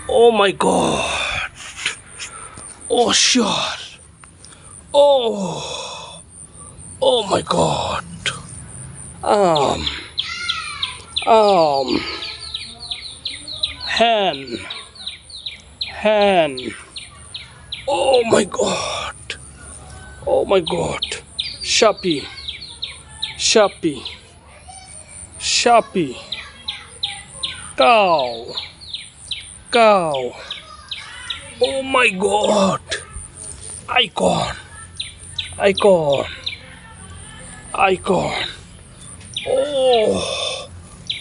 Oh my God. Oh sure. Oh. Oh my God. Um. Um. Hen. Hen. Oh my God. Oh my God. Sapi. Sapi. Sapi. Cow. Cow. Oh my God. Icon. Icon. Icon. Oh.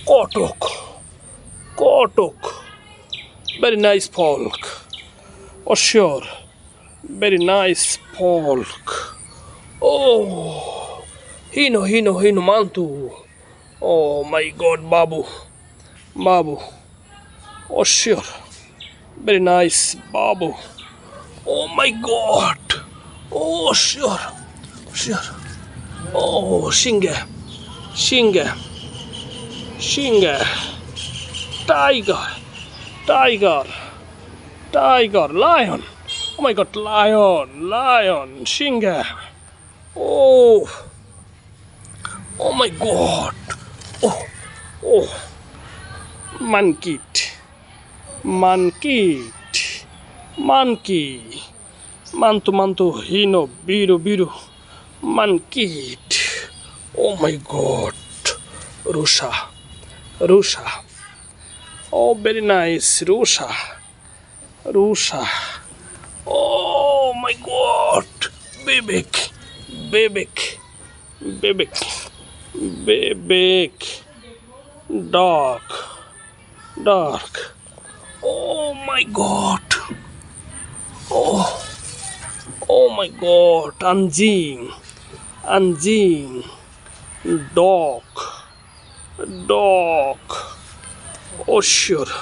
Kotok. Kotok. Very nice pork. Oh sure. Very nice pork. Oh. Hino mantu. Oh my God, Babu. Babu. Oh sure. Very nice, Babu. Oh my God. Oh sure. Sure. Oh, singa. Singa. Singa. Tiger. Tiger. Tiger. Lion. Oh my God, lion. Lion. Singa. Oh. Oh my God. Oh. Oh. Monkey. Monkey. Monkey. Mantu. Hino. Biru. Monkey. Oh my God. Rusa. Oh, very nice. Rusa. Oh my God. Bebek. Dog. Oh my God. Oh my God. Anjing. Dog. Oh sure.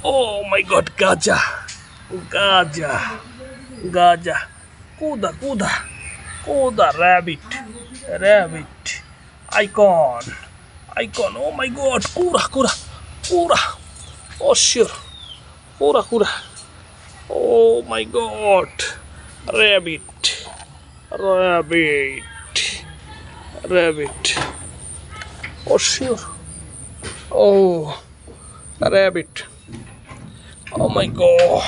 Oh my God. Gajah. Kuda. Rabbit. Icon. Oh my God. Kura. Oh sure. Kura. Oh my God. Rabbit. Oh sure. Oh, rabbit. Oh my God.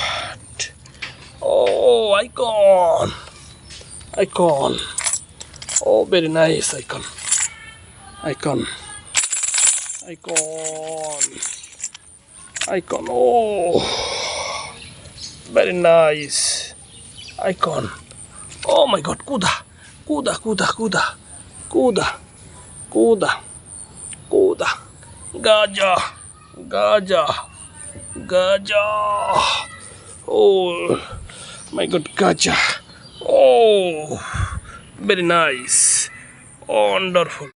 Oh, icon. Oh, very nice icon. Oh, very nice icon. Oh my God. Kuda. Gajah. Oh my God, gajah. Oh, very nice. Wonderful.